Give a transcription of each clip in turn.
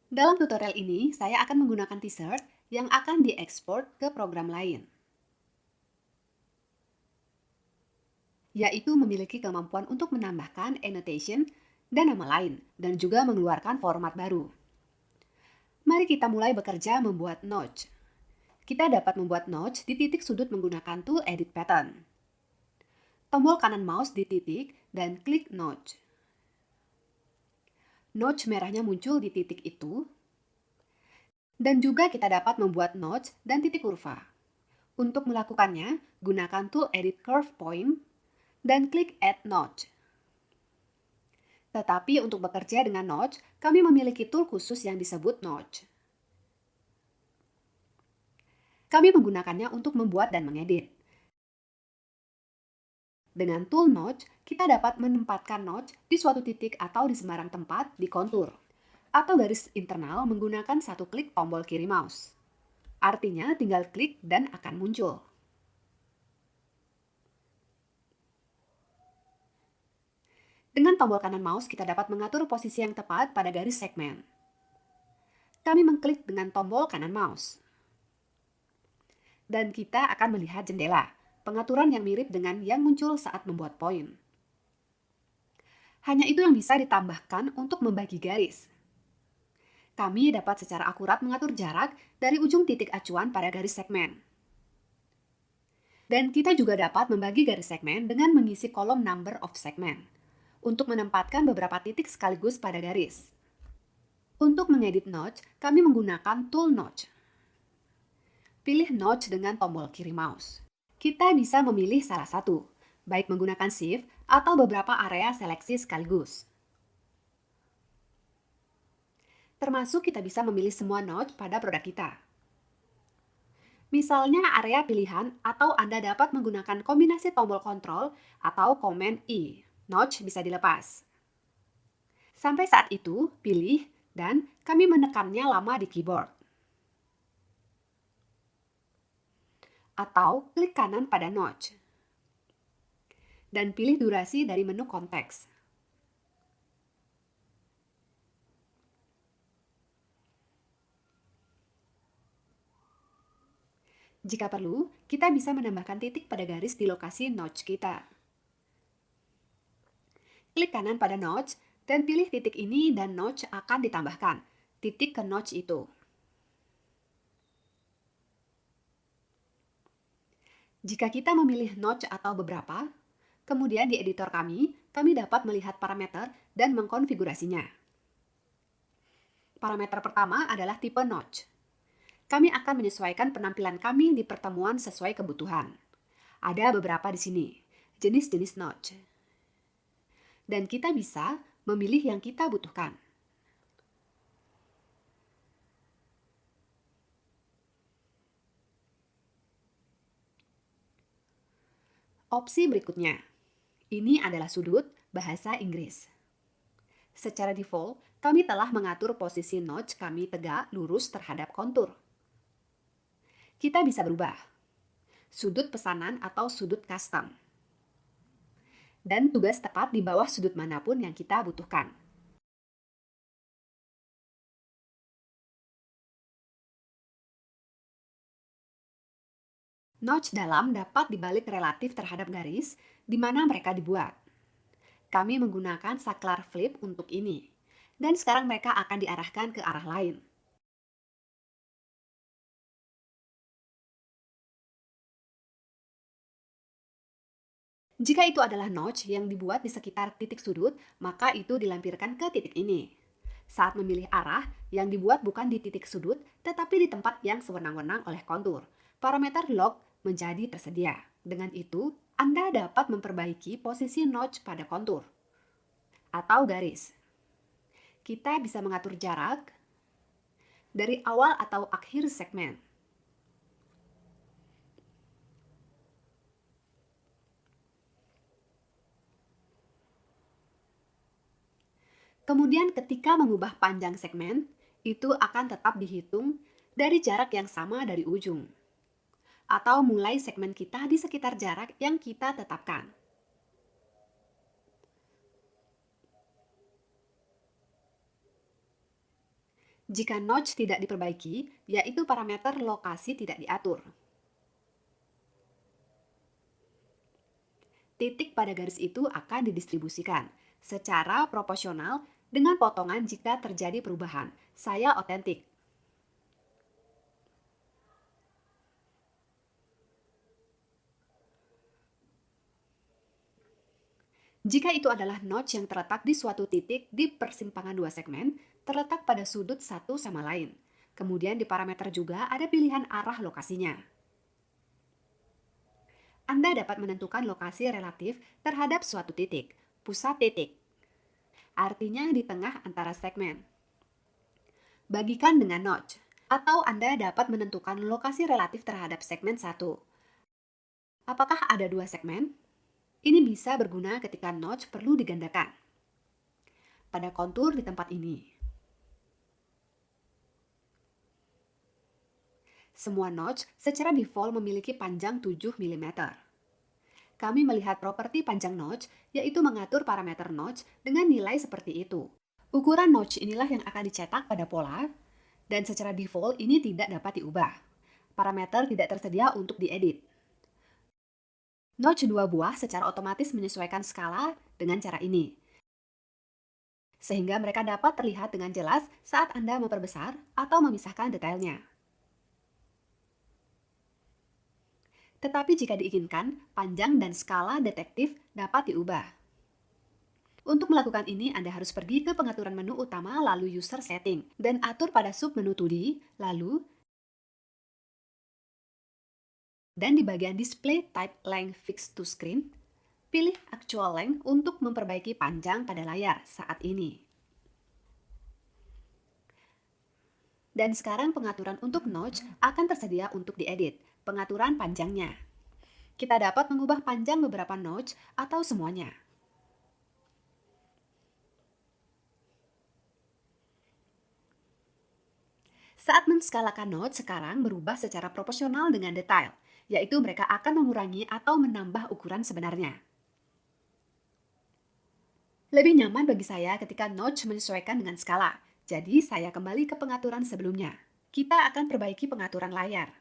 Dalam tutorial ini, saya akan menggunakan t-shirt yang akan diekspor ke program lain, yaitu memiliki kemampuan untuk menambahkan annotation dan nama lain, dan juga mengeluarkan format baru. Mari kita mulai bekerja membuat notch. Kita dapat membuat notch di titik sudut menggunakan tool Edit Pattern. Tombol kanan mouse di titik dan klik notch. Notch merahnya muncul di titik itu, dan juga kita dapat membuat notch dan titik kurva. Untuk melakukannya, gunakan tool Edit Curve Point dan klik Add Notch. Tetapi untuk bekerja dengan notch, kami memiliki tool khusus yang disebut notch. Kami menggunakannya untuk membuat dan mengedit. Dengan tool notch, kita dapat menempatkan notch di suatu titik atau di sembarang tempat di kontur, atau garis internal menggunakan satu klik tombol kiri mouse. Artinya tinggal klik dan akan muncul. Dengan tombol kanan mouse, kita dapat mengatur posisi yang tepat pada garis segmen. Kami mengklik dengan tombol kanan mouse. Dan kita akan melihat jendela, pengaturan yang mirip dengan yang muncul saat membuat poin. Hanya itu yang bisa ditambahkan untuk membagi garis. Kami dapat secara akurat mengatur jarak dari ujung titik acuan pada garis segmen. Dan kita juga dapat membagi garis segmen dengan mengisi kolom number of segment untuk menempatkan beberapa titik sekaligus pada garis. Untuk mengedit notch, kami menggunakan tool notch. Pilih notch dengan tombol kiri mouse. Kita bisa memilih salah satu, baik menggunakan shift atau beberapa area seleksi sekaligus. Termasuk kita bisa memilih semua notch pada produk kita. Misalnya area pilihan atau Anda dapat menggunakan kombinasi tombol kontrol atau Command I. Notch bisa dilepas. Sampai saat itu, pilih dan kami menekannya lama di keyboard. Atau klik kanan pada notch. Dan pilih durasi dari menu konteks. Jika perlu, kita bisa menambahkan titik pada garis di lokasi notch kita. Klik kanan pada notch dan pilih titik ini dan notch akan ditambahkan. Titik ke notch itu. Jika kita memilih notch atau beberapa, kemudian di editor kami dapat melihat parameter dan mengkonfigurasinya. Parameter pertama adalah tipe notch. Kami akan menyesuaikan penampilan kami di pertemuan sesuai kebutuhan. Ada beberapa di sini, jenis-jenis notch. Dan kita bisa memilih yang kita butuhkan. Opsi berikutnya. Ini adalah sudut bahasa Inggris. Secara default, kami telah mengatur posisi notch kami tegak lurus terhadap kontur. Kita bisa berubah. Sudut pesanan atau sudut custom. Dan tugas tepat di bawah sudut manapun yang kita butuhkan. Notch dalam dapat dibalik relatif terhadap garis di mana mereka dibuat. Kami menggunakan saklar flip untuk ini. Dan sekarang mereka akan diarahkan ke arah lain. Jika itu adalah notch yang dibuat di sekitar titik sudut, maka itu dilampirkan ke titik ini. Saat memilih arah, yang dibuat bukan di titik sudut, tetapi di tempat yang sewenang-wenang oleh kontur. Parameter log menjadi tersedia. Dengan itu, Anda dapat memperbaiki posisi notch pada kontur atau garis. Kita bisa mengatur jarak dari awal atau akhir segmen. Kemudian ketika mengubah panjang segmen, itu akan tetap dihitung dari jarak yang sama dari ujung. Atau mulai segmen kita di sekitar jarak yang kita tetapkan. Jika notch tidak diperbaiki, yaitu parameter lokasi tidak diatur. Titik pada garis itu akan didistribusikan secara proporsional dengan potongan jika terjadi perubahan. Saya otentik. Jika itu adalah notch yang terletak di suatu titik di persimpangan dua segmen, terletak pada sudut satu sama lain. Kemudian di parameter juga ada pilihan arah lokasinya. Anda dapat menentukan lokasi relatif terhadap suatu titik, pusat titik. Artinya di tengah antara segmen. Bagikan dengan notch. Atau Anda dapat menentukan lokasi relatif terhadap segmen satu. Apakah ada dua segmen? Ini bisa berguna ketika notch perlu digandakan. Pada kontur di tempat ini. Semua notch secara default memiliki panjang 7 mm. Kami melihat properti panjang notch, yaitu mengatur parameter notch dengan nilai seperti itu. Ukuran notch inilah yang akan dicetak pada pola, dan secara default ini tidak dapat diubah. Parameter tidak tersedia untuk diedit. Notch 2 buah secara otomatis menyesuaikan skala dengan cara ini. Sehingga mereka dapat terlihat dengan jelas saat Anda memperbesar atau memisahkan detailnya. Tetapi jika diinginkan, panjang dan skala detektif dapat diubah. Untuk melakukan ini, Anda harus pergi ke pengaturan menu utama lalu User Setting dan atur pada submenu 2D, lalu dan di bagian Display Type Length Fixed to Screen, pilih Actual Length untuk memperbaiki panjang pada layar saat ini. Dan sekarang pengaturan untuk notch akan tersedia untuk diedit, pengaturan panjangnya. Kita dapat mengubah panjang beberapa notch atau semuanya. Saat menskalakan notch sekarang berubah secara proporsional dengan detail, yaitu mereka akan mengurangi atau menambah ukuran sebenarnya. Lebih nyaman bagi saya ketika notch menyesuaikan dengan skala, jadi saya kembali ke pengaturan sebelumnya. Kita akan perbaiki pengaturan layar.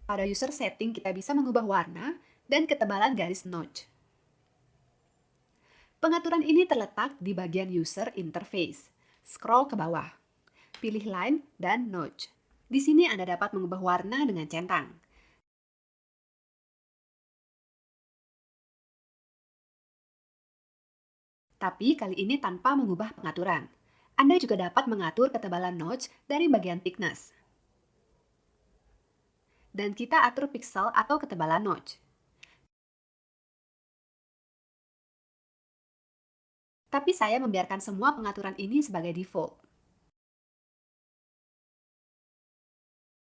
Pada user setting kita bisa mengubah warna dan ketebalan garis notch. Pengaturan ini terletak di bagian user interface. Scroll ke bawah. Pilih line dan notch. Di sini Anda dapat mengubah warna dengan centang. Tapi kali ini tanpa mengubah pengaturan. Anda juga dapat mengatur ketebalan notch dari bagian thickness. Dan kita atur pixel atau ketebalan notch. Tapi saya membiarkan semua pengaturan ini sebagai default.